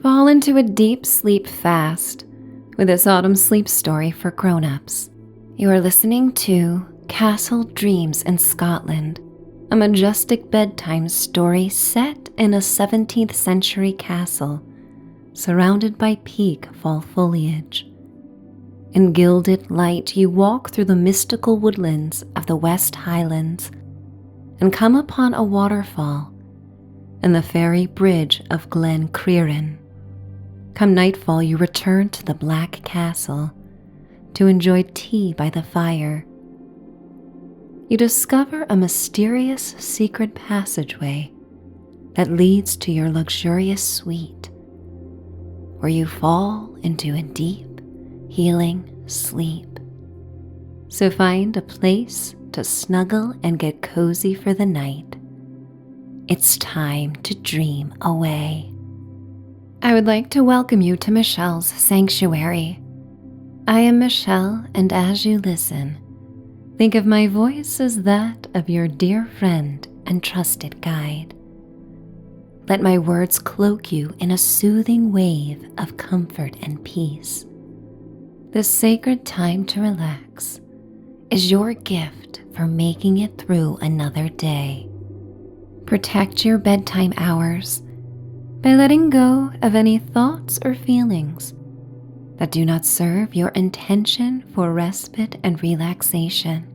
Fall into a deep sleep fast with this autumn sleep story for grown-ups. You are listening to Castle Dreams in Scotland, a majestic bedtime story set in a 17th century castle surrounded by peak fall foliage. In gilded light, you walk through the mystical woodlands of the West Highlands and come upon a waterfall and the fairy bridge of Glencoe. Come nightfall, you return to the Black Castle to enjoy tea by the fire. You discover a mysterious secret passageway that leads to your luxurious suite, where you fall into a deep, healing sleep. So find a place to snuggle and get cozy for the night. It's time to dream away. I would like to welcome you to Michelle's Sanctuary. I am Michelle, and as you listen, think of my voice as that of your dear friend and trusted guide. Let my words cloak you in a soothing wave of comfort and peace. This sacred time to relax is your gift for making it through another day. Protect your bedtime hours by letting go of any thoughts or feelings that do not serve your intention for respite and relaxation.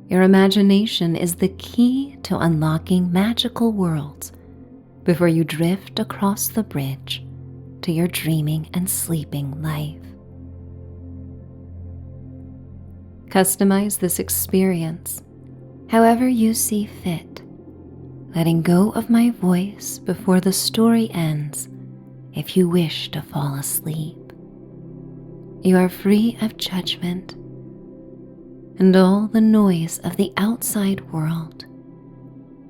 Your imagination is the key to unlocking magical worlds before you drift across the bridge to your dreaming and sleeping life. Customize this experience however you see fit, letting go of my voice before the story ends if you wish to fall asleep. You are free of judgment and all the noise of the outside world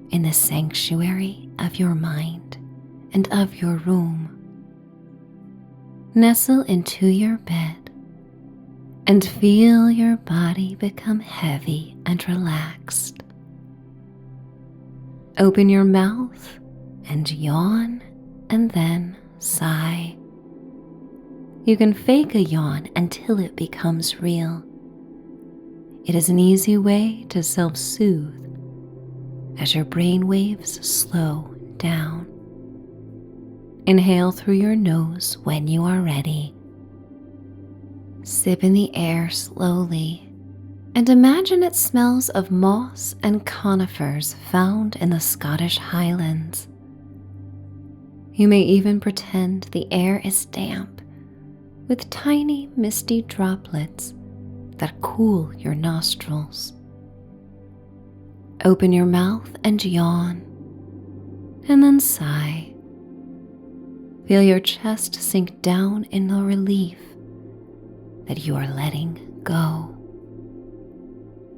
in the sanctuary of your mind and of your room. Nestle into your bed and feel your body become heavy and relaxed. Open your mouth and yawn and then sigh. You can fake a yawn until it becomes real. It is an easy way to self-soothe as your brain waves slow down. Inhale through your nose when you are ready. Sip in the air slowly and imagine it smells of moss and conifers found in the Scottish Highlands. You may even pretend the air is damp with tiny misty droplets that cool your nostrils. Open your mouth and yawn, and then sigh. Feel your chest sink down in the relief that you are letting go.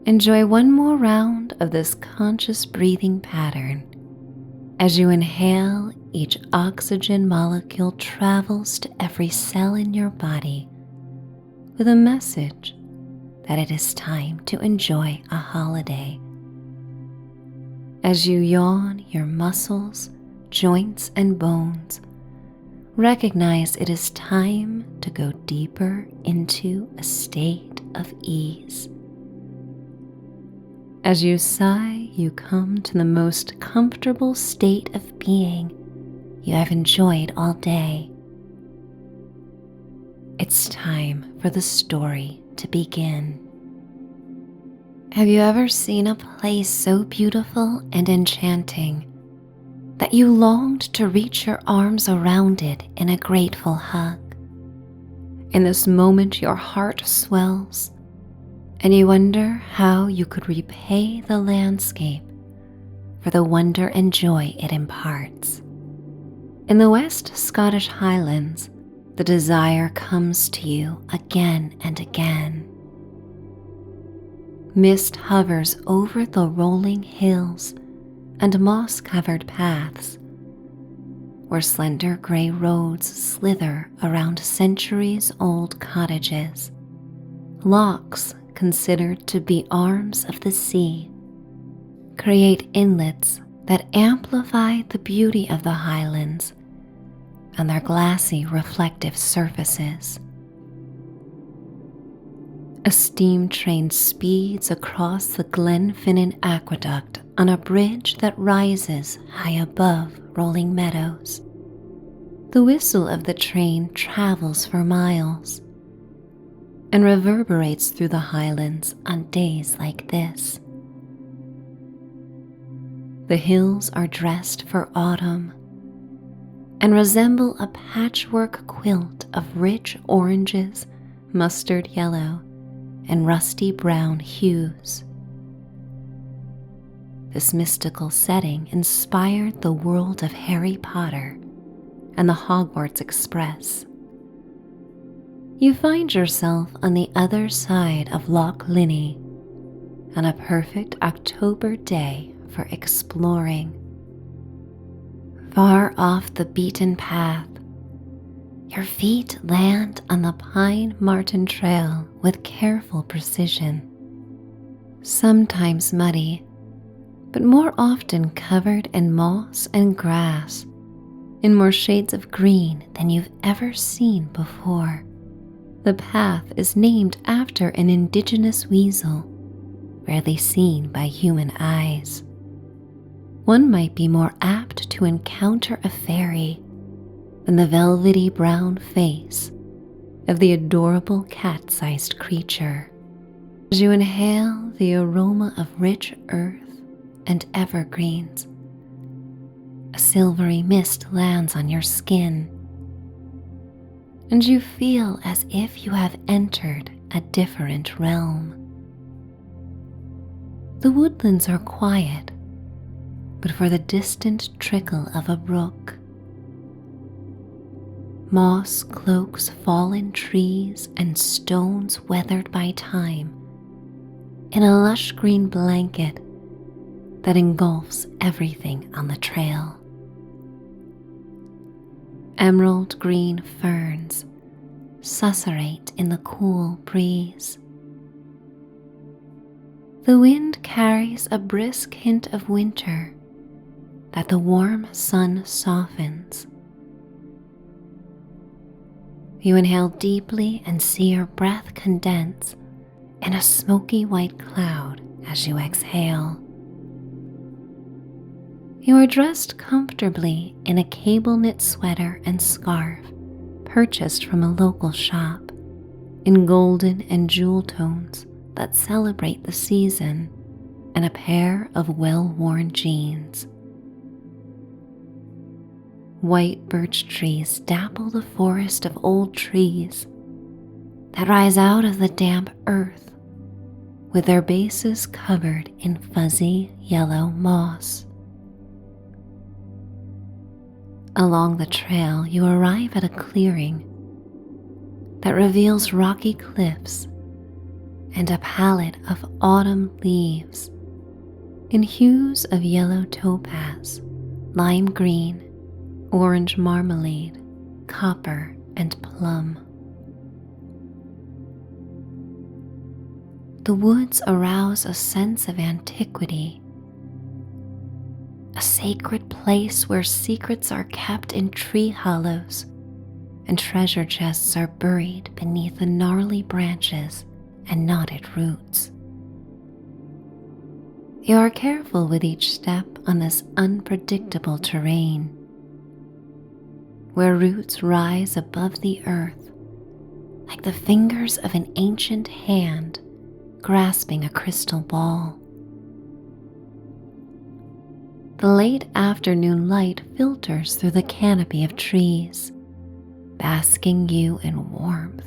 Enjoy one more round of this conscious breathing pattern. As you inhale, each oxygen molecule travels to every cell in your body with a message that it is time to enjoy a holiday. As you yawn, your muscles, joints, and bones recognize it is time to go deeper into a state of ease. As you sigh, you come to the most comfortable state of being you have enjoyed all day. It's time for the story to begin. Have you ever seen a place so beautiful and enchanting that you longed to reach your arms around it in a grateful hug? In this moment, your heart swells, and you wonder how you could repay the landscape for the wonder and joy it imparts. In the West Scottish Highlands, the desire comes to you again and again. Mist hovers over the rolling hills and moss-covered paths, where slender gray roads slither around centuries-old cottages. Lochs, considered to be arms of the sea, create inlets that amplify the beauty of the highlands and their glassy reflective surfaces. A steam train speeds across the Glenfinnan aqueduct on a bridge that rises high above rolling meadows. The whistle of the train travels for miles and reverberates through the Highlands on days like this. The hills are dressed for autumn and resemble a patchwork quilt of rich oranges, mustard yellow, and rusty brown hues. This mystical setting inspired the world of Harry Potter and the Hogwarts Express. You find yourself on the other side of Loch Linnhe on a perfect October day for exploring. Far off the beaten path, your feet land on the Pine Marten trail with careful precision, sometimes muddy, but more often covered in moss and grass in more shades of green than you've ever seen before. The path is named after an indigenous weasel, rarely seen by human eyes. One might be more apt to encounter a fairy than the velvety brown face of the adorable cat-sized creature. As you inhale the aroma of rich earth and evergreens, a silvery mist lands on your skin, and you feel as if you have entered a different realm. The woodlands are quiet, but for the distant trickle of a brook. Moss cloaks fallen trees and stones weathered by time in a lush green blanket that engulfs everything on the trail. Emerald green ferns susurrate in the cool breeze. The wind carries a brisk hint of winter that the warm sun softens. You inhale deeply and see your breath condense in a smoky white cloud as you exhale. You are dressed comfortably in a cable-knit sweater and scarf purchased from a local shop in golden and jewel tones that celebrate the season, and a pair of well-worn jeans. White birch trees dapple the forest of old trees that rise out of the damp earth with their bases covered in fuzzy yellow moss. Along the trail, you arrive at a clearing that reveals rocky cliffs and a palette of autumn leaves in hues of yellow topaz, lime green, orange marmalade, copper, and plum. The woods arouse a sense of antiquity, a sacred place where secrets are kept in tree hollows and treasure chests are buried beneath the gnarly branches and knotted roots. You are careful with each step on this unpredictable terrain, where roots rise above the earth like the fingers of an ancient hand grasping a crystal ball. The late afternoon light filters through the canopy of trees, basking you in warmth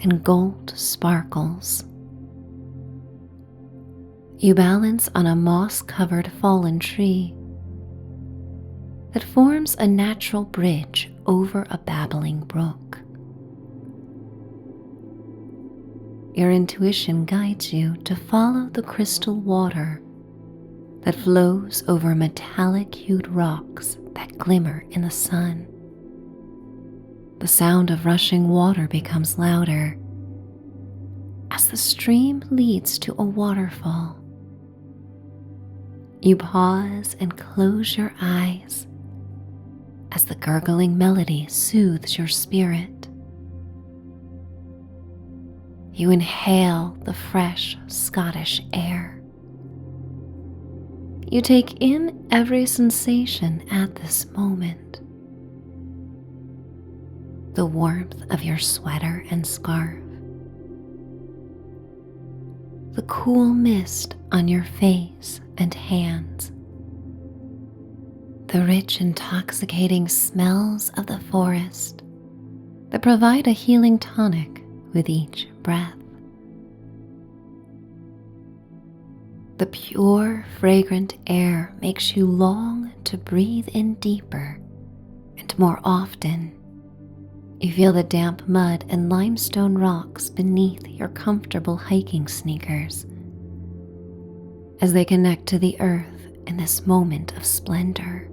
and gold sparkles. You balance on a moss-covered fallen tree that forms a natural bridge over a babbling brook. Your intuition guides you to follow the crystal water that flows over metallic-hued rocks that glimmer in the sun. The sound of rushing water becomes louder as the stream leads to a waterfall. You pause and close your eyes, as the gurgling melody soothes your spirit. You inhale the fresh Scottish air. You take in every sensation at this moment. The warmth of your sweater and scarf, the cool mist on your face and hands, the rich, intoxicating smells of the forest that provide a healing tonic with each breath. The pure, fragrant air makes you long to breathe in deeper and more often. You feel the damp mud and limestone rocks beneath your comfortable hiking sneakers as they connect to the earth in this moment of splendor.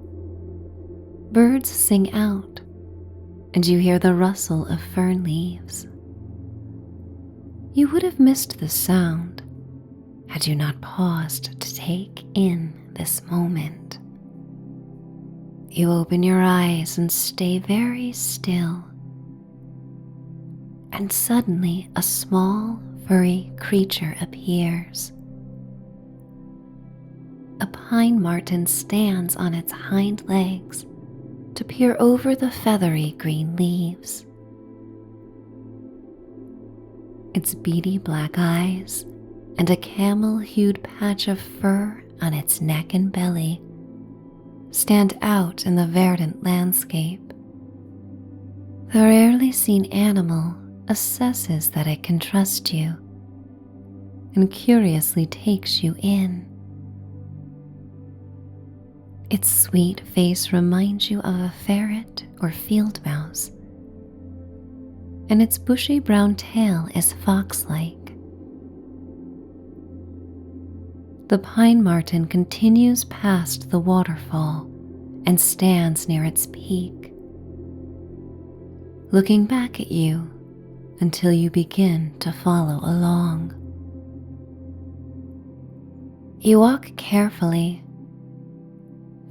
Birds sing out, and you hear the rustle of fern leaves. You would have missed the sound had you not paused to take in this moment. You open your eyes and stay very still. And suddenly a small, furry creature appears. A pine marten stands on its hind legs to peer over the feathery green leaves. Its beady black eyes and a camel-hued patch of fur on its neck and belly stand out in the verdant landscape. The rarely seen animal assesses that it can trust you and curiously takes you in. Its sweet face reminds you of a ferret or field mouse, and its bushy brown tail is fox-like. The pine marten continues past the waterfall and stands near its peak, looking back at you until you begin to follow along. You walk carefully,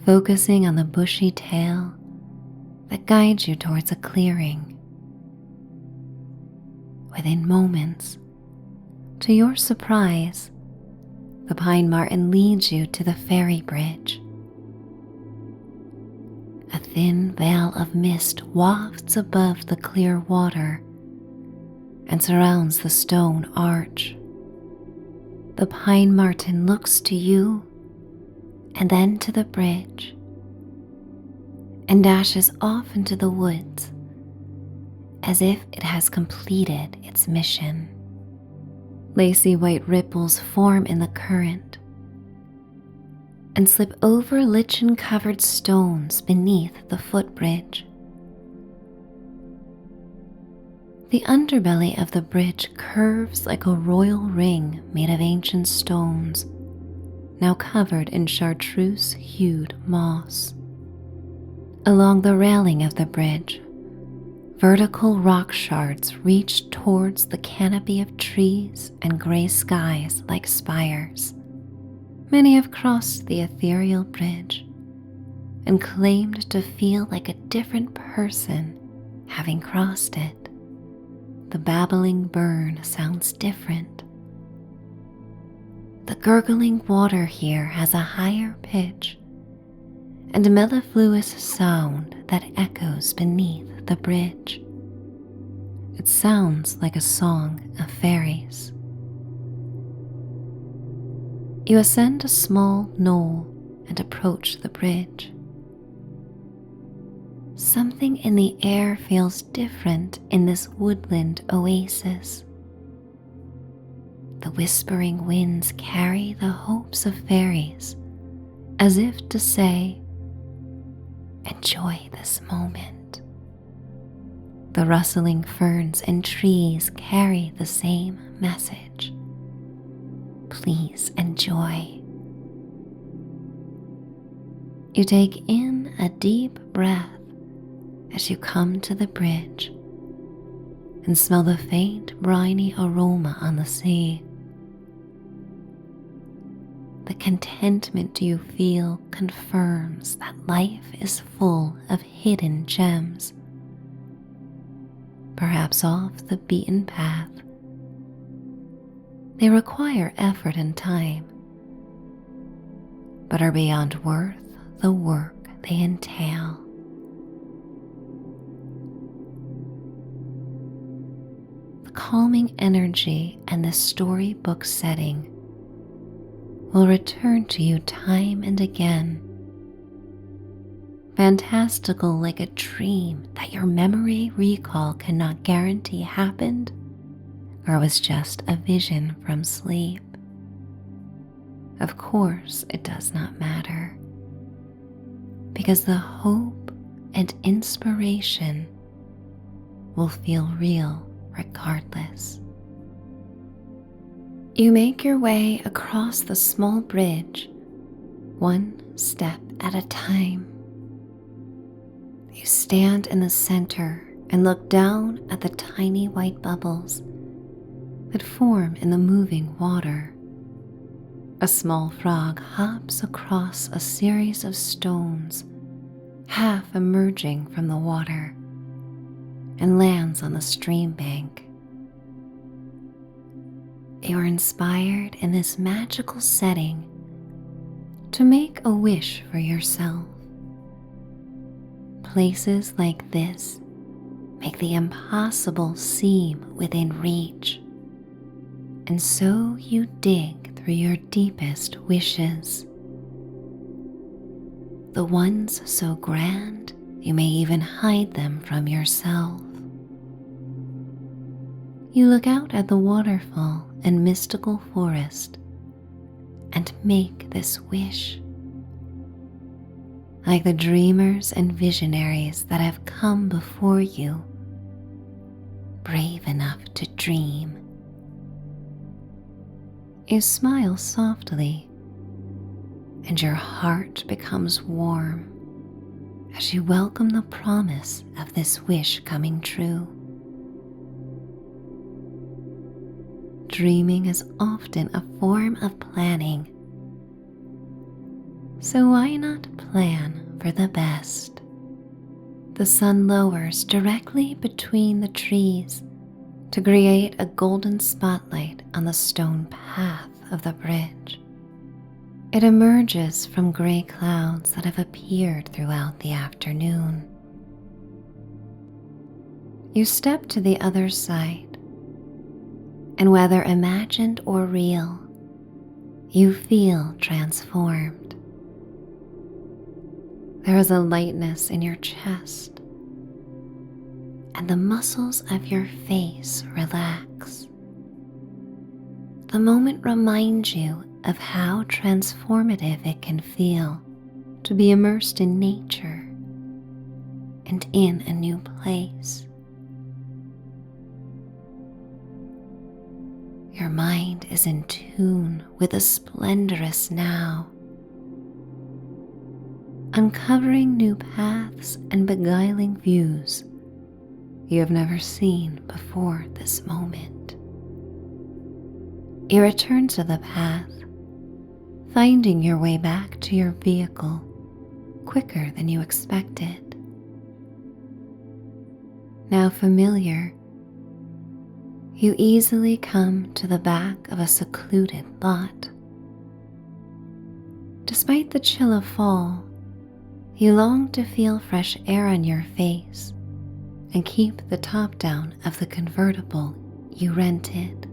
focusing on the bushy tail that guides you towards a clearing. Within moments, to your surprise, the pine marten leads you to the ferry bridge. A thin veil of mist wafts above the clear water and surrounds the stone arch. The pine marten looks to you and then to the bridge and dashes off into the woods as if it has completed its mission. Lacy white ripples form in the current and slip over lichen-covered stones beneath the footbridge. The underbelly of the bridge curves like a royal ring made of ancient stones, now covered in chartreuse-hued moss. Along the railing of the bridge, vertical rock shards reach towards the canopy of trees and gray skies like spires. Many have crossed the ethereal bridge and claimed to feel like a different person having crossed it. The babbling burn sounds different. The gurgling water here has a higher pitch and a mellifluous sound that echoes beneath the bridge. It sounds like a song of fairies. You ascend a small knoll and approach the bridge. Something in the air feels different in this woodland oasis. The whispering winds carry the hopes of fairies, as if to say, enjoy this moment. The rustling ferns and trees carry the same message. Please enjoy. You take in a deep breath as you come to the bridge and smell the faint, briny aroma on the sea. the contentment you feel confirms that life is full of hidden gems, perhaps off the beaten path. They require effort and time, but are beyond worth the work they entail. The calming energy and the storybook setting will return to you time and again, fantastical like a dream that your memory recall cannot guarantee happened or was just a vision from sleep. Of course, it does not matter, because the hope and inspiration will feel real regardless. You make your way across the small bridge, one step at a time. You stand in the center and look down at the tiny white bubbles that form in the moving water. A small frog hops across a series of stones, half emerging from the water, and lands on the stream bank. You are inspired in this magical setting to make a wish for yourself. Places like this make the impossible seem within reach, and so you dig through your deepest wishes. The ones so grand you may even hide them from yourself. You look out at the waterfall and mystical forest and make this wish. Like the dreamers and visionaries that have come before you, brave enough to dream. You smile softly, and your heart becomes warm as you welcome the promise of this wish coming true. Dreaming is often a form of planning, so why not plan for the best? The sun lowers directly between the trees to create a golden spotlight on the stone path of the bridge. It emerges from gray clouds that have appeared throughout the afternoon. You step to the other side, and whether imagined or real, you feel transformed. There is a lightness in your chest, and the muscles of your face relax. The moment reminds you of how transformative it can feel to be immersed in nature and in a new place. Your mind is in tune with the splendorous now, uncovering new paths and beguiling views you have never seen before this moment. You return to the path, finding your way back to your vehicle quicker than you expected. Now familiar, you easily come to the back of a secluded lot. Despite the chill of fall, you long to feel fresh air on your face and keep the top down of the convertible you rented.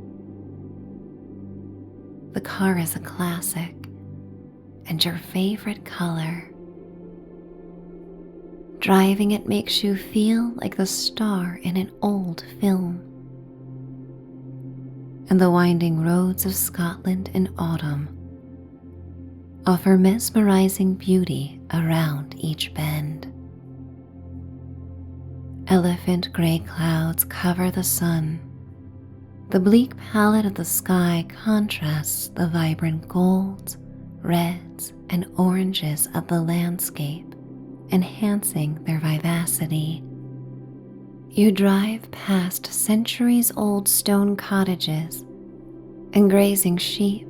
The car is a classic and your favorite color. Driving it makes you feel like the star in an old film. And the winding roads of Scotland in autumn offer mesmerizing beauty around each bend. Elephant gray clouds cover the sun. The bleak palette of the sky contrasts the vibrant golds, reds, and oranges of the landscape, enhancing their vivacity. You drive past centuries-old stone cottages and grazing sheep,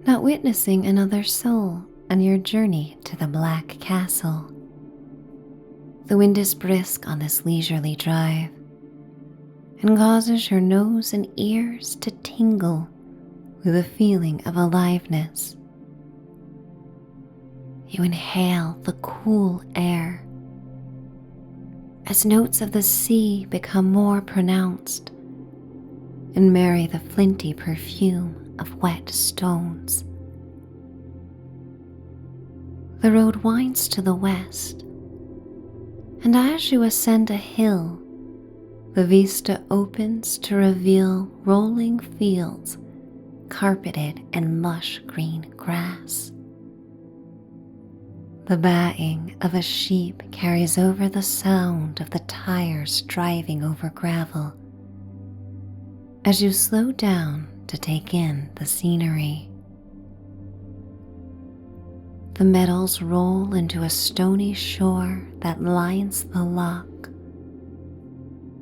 not witnessing another soul on your journey to the Black Castle. The wind is brisk on this leisurely drive and causes your nose and ears to tingle with a feeling of aliveness. You inhale the cool air as notes of the sea become more pronounced and marry the flinty perfume of wet stones. The road winds to the west, and as you ascend a hill, the vista opens to reveal rolling fields carpeted in lush green grass. The baying of a sheep carries over the sound of the tires driving over gravel as you slow down to take in the scenery. The meadows roll into a stony shore that lines the loch.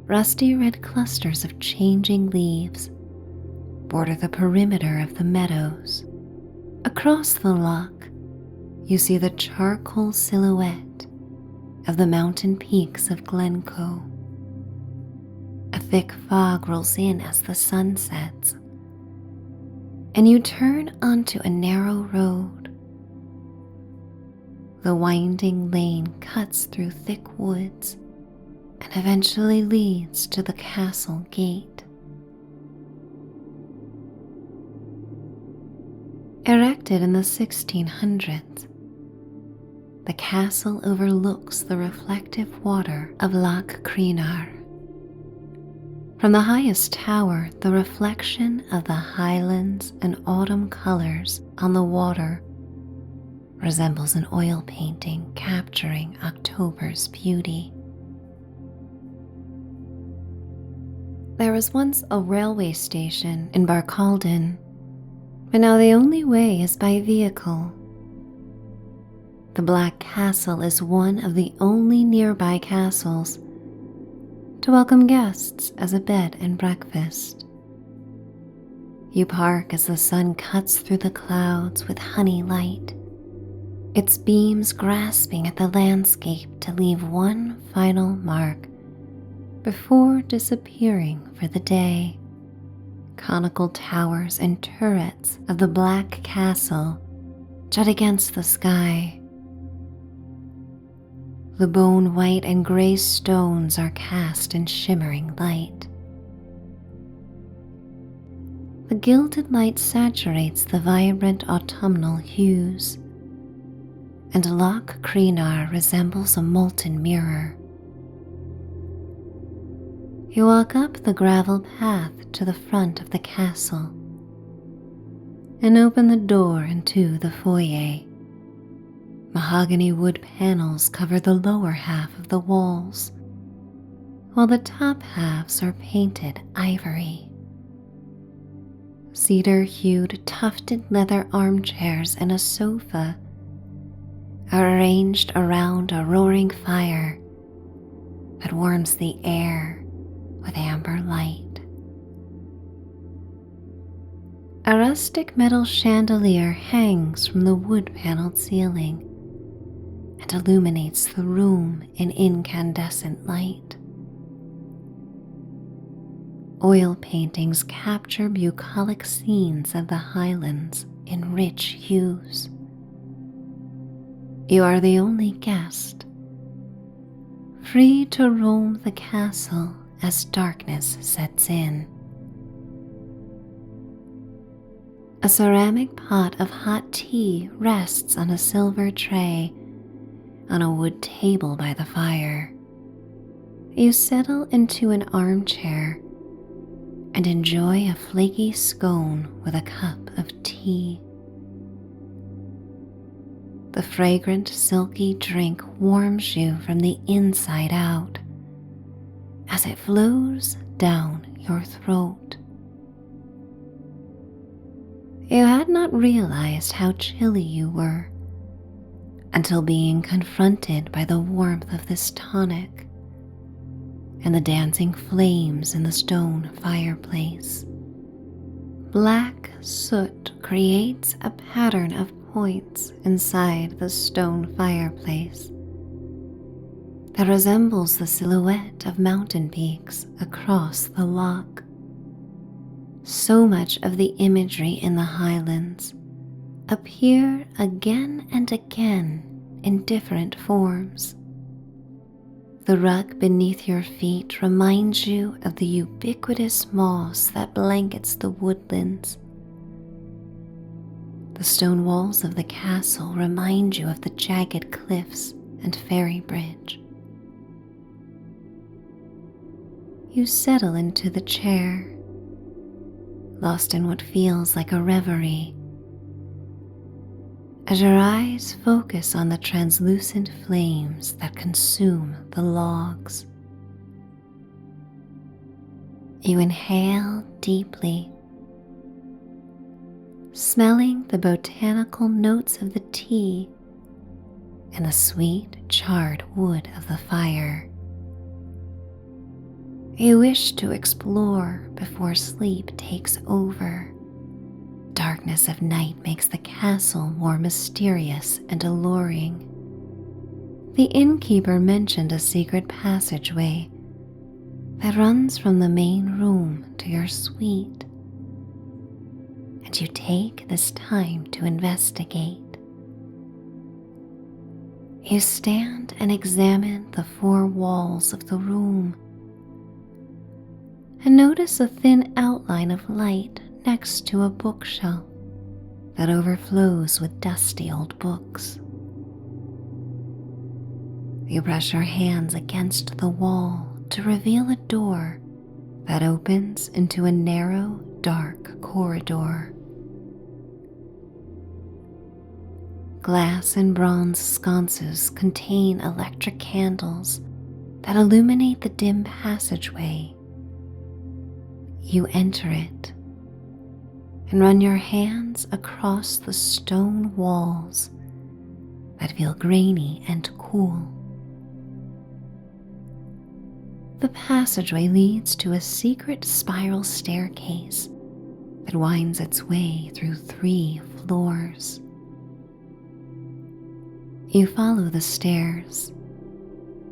Rusty red clusters of changing leaves border the perimeter of the meadows. Across the loch, you see the charcoal silhouette of the mountain peaks of Glencoe. A thick fog rolls in as the sun sets, and you turn onto a narrow road. The winding lane cuts through thick woods and eventually leads to the castle gate. Erected in the 1600s, the castle overlooks the reflective water of Loch Creenar. From the highest tower, the reflection of the highlands and autumn colors on the water resembles an oil painting capturing October's beauty. There was once a railway station in Barcaldine, but now the only way is by vehicle. The Black Castle is one of the only nearby castles to welcome guests as a bed and breakfast. You park as the sun cuts through the clouds with honey light, its beams grasping at the landscape to leave one final mark before disappearing for the day. Conical towers and turrets of the Black Castle jut against the sky. The bone white and gray stones are cast in shimmering light. The gilded light saturates the vibrant autumnal hues, and Loch Creenar resembles a molten mirror. You walk up the gravel path to the front of the castle and open the door into the foyer. Mahogany wood panels cover the lower half of the walls, while the top halves are painted ivory. Cedar-hued tufted leather armchairs and a sofa are arranged around a roaring fire that warms the air with amber light. A rustic metal chandelier hangs from the wood-paneled ceiling and illuminates the room in incandescent light. Oil paintings capture bucolic scenes of the Highlands in rich hues. You are the only guest, free to roam the castle as darkness sets in. A ceramic pot of hot tea rests on a silver tray on a wood table by the fire. You settle into an armchair and enjoy a flaky scone with a cup of tea. The fragrant, silky drink warms you from the inside out as it flows down your throat. You had not realized how chilly you were until being confronted by the warmth of this tonic and the dancing flames in the stone fireplace. Black soot creates a pattern of points inside the stone fireplace that resembles the silhouette of mountain peaks across the loch. So much of the imagery in the Highlands appear again and again in different forms. The rug beneath your feet reminds you of the ubiquitous moss that blankets the woodlands. The stone walls of the castle remind you of the jagged cliffs and ferry bridge. You settle into the chair, lost in what feels like a reverie, as your eyes focus on the translucent flames that consume the logs. You inhale deeply, smelling the botanical notes of the tea and the sweet charred wood of the fire. You wish to explore before sleep takes over. Darkness of night makes the castle more mysterious and alluring. The innkeeper mentioned a secret passageway that runs from the main room to your suite, and you take this time to investigate. You stand and examine the four walls of the room and notice a thin outline of light next to a bookshelf that overflows with dusty old books. You brush your hands against the wall to reveal a door that opens into a narrow, dark corridor. Glass and bronze sconces contain electric candles that illuminate the dim passageway. You enter it and run your hands across the stone walls that feel grainy and cool. The passageway leads to a secret spiral staircase that winds its way through 3 floors. You follow the stairs,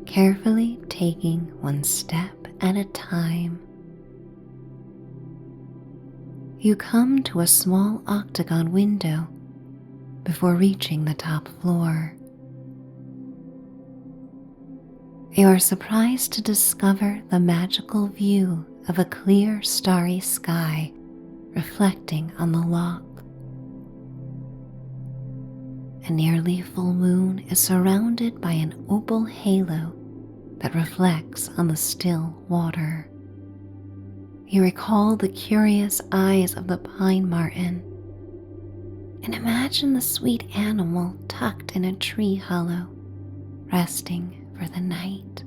carefully taking one step at a time. You come to a small octagon window before reaching the top floor. You are surprised to discover the magical view of a clear, starry sky reflecting on the loch. A nearly full moon is surrounded by an opal halo that reflects on the still water. You recall the curious eyes of the Pine Marten and imagine the sweet animal tucked in a tree hollow, resting for the night.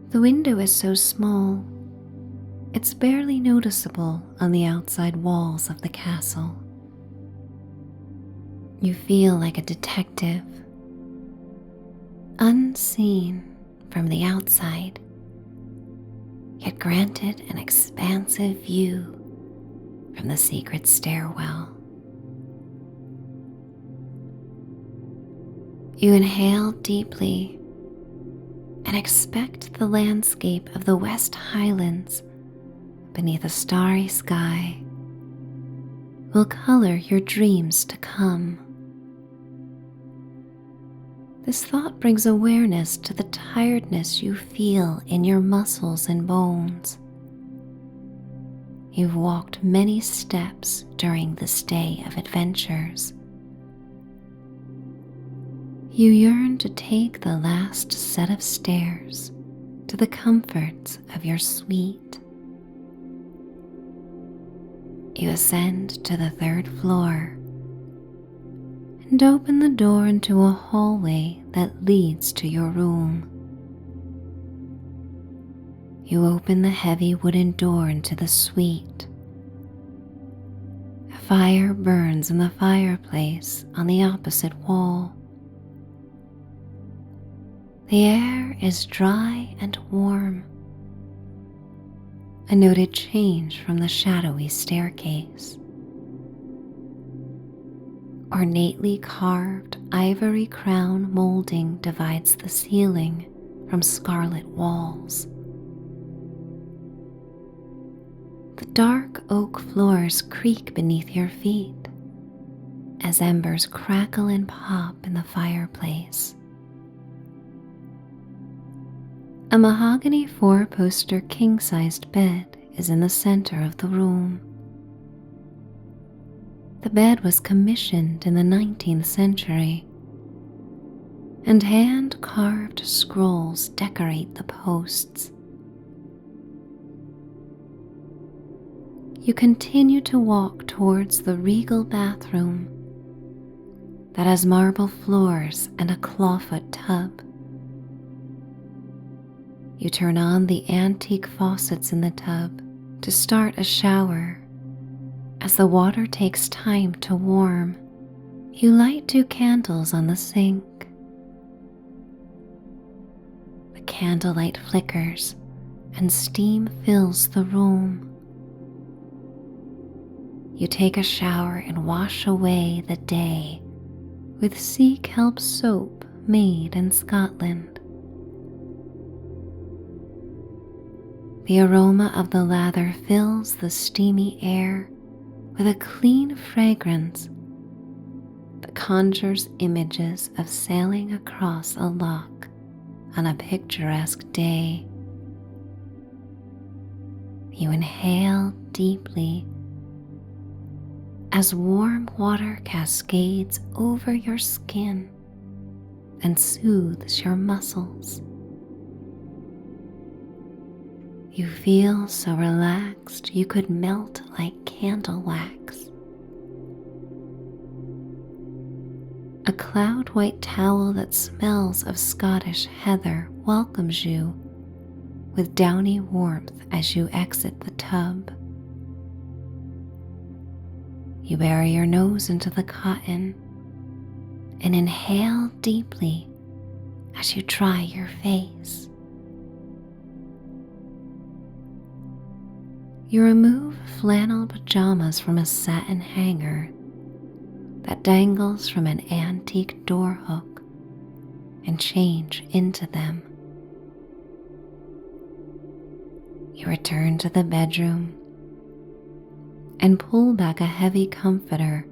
The window is so small, it's barely noticeable on the outside walls of the castle. You feel like a detective, unseen from the outside, yet granted an expansive view from the secret stairwell. You inhale deeply and expect the landscape of the West Highlands beneath a starry sky will color your dreams to come. This thought brings awareness to the tiredness you feel in your muscles and bones. You've walked many steps during this day of adventures. You yearn to take the last set of stairs to the comforts of your suite. You ascend to the 3rd floor and open the door into a hallway that leads to your room. You open the heavy wooden door into the suite. A fire burns in the fireplace on the opposite wall. The air is dry and warm. a noted change from the shadowy staircase. Ornately carved ivory crown molding divides the ceiling from scarlet walls. The dark oak floors creak beneath your feet as embers crackle and pop in the fireplace. A mahogany four-poster king-sized bed is in the center of the room. The bed was commissioned in the 19th century, and hand-carved scrolls decorate the posts. You continue to walk towards the regal bathroom that has marble floors and a clawfoot tub. You turn on the antique faucets in the tub to start a shower. As the water takes time to warm, you light 2 candles on the sink. The candlelight flickers and steam fills the room. You take a shower and wash away the day with sea kelp soap made in Scotland. The aroma of the lather fills the steamy air with a clean fragrance that conjures images of sailing across a loch on a picturesque day. You inhale deeply as warm water cascades over your skin and soothes your muscles. You feel so relaxed you could melt like candle wax. A cloud-white towel that smells of Scottish heather welcomes you with downy warmth as you exit the tub. You bury your nose into the cotton and inhale deeply as you dry your face. You remove flannel pajamas from a satin hanger that dangles from an antique door hook and change into them. You return to the bedroom and pull back a heavy comforter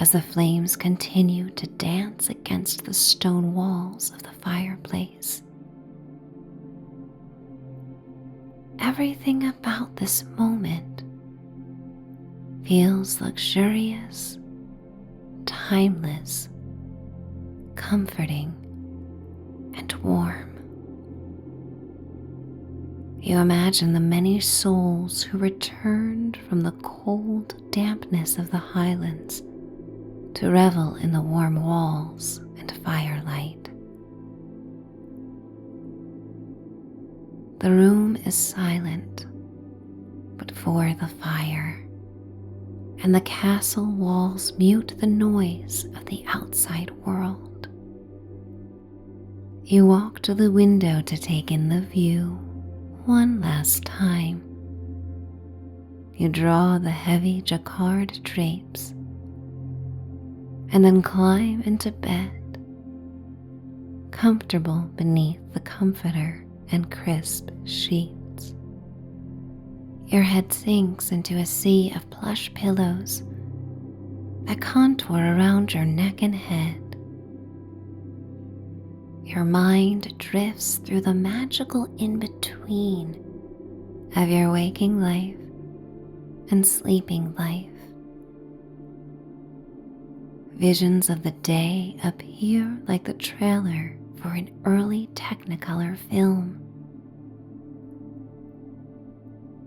as the flames continue to dance against the stone walls of the fireplace. Everything about this moment feels luxurious, timeless, comforting, and warm. You imagine the many souls who returned from the cold dampness of the Highlands to revel in the warm walls and firelight. The room is silent, but for the fire, and the castle walls mute the noise of the outside world. You walk to the window to take in the view one last time. You draw the heavy jacquard drapes and then climb into bed, comfortable beneath the comforter and crisp sheets. Your head sinks into a sea of plush pillows that contour around your neck and head. Your mind drifts through the magical in-between of your waking life and sleeping life. Visions of the day appear like the trailer for an early Technicolor film.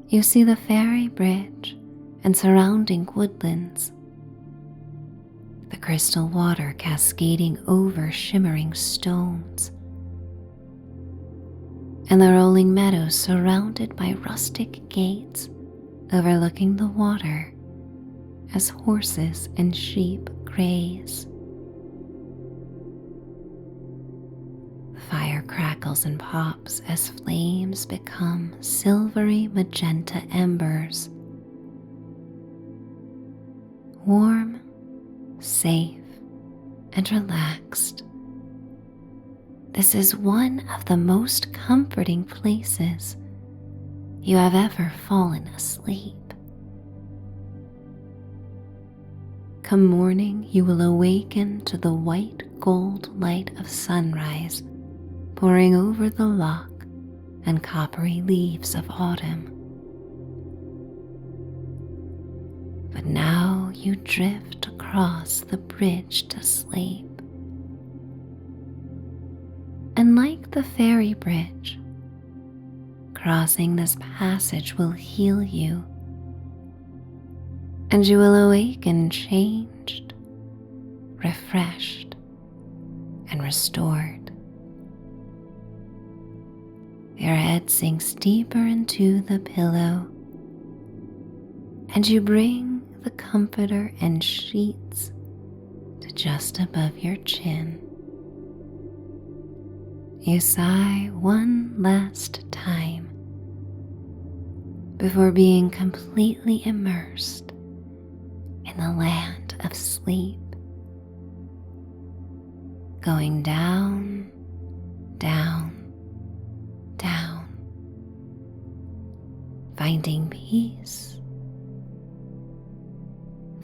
You see the fairy bridge and surrounding woodlands, the crystal water cascading over shimmering stones, and the rolling meadows surrounded by rustic gates overlooking the water as horses and sheep graze. The fire fire crackles and pops as flames become silvery magenta embers. Warm, safe, and relaxed. This is one of the most comforting places you have ever fallen asleep. Come morning, you will awaken to the white gold light of sunrise pouring over the loch and coppery leaves of autumn. But now you drift across the bridge to sleep. And like the fairy bridge, crossing this passage will heal you, and you will awaken changed, refreshed, and restored. Your head sinks deeper into the pillow, and you bring the comforter and sheets to just above your chin. You sigh one last time before being completely immersed in the land of sleep, going down, down, down, finding peace,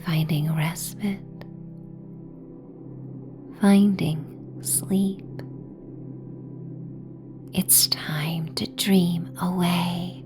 finding respite, finding sleep. It's time to dream away.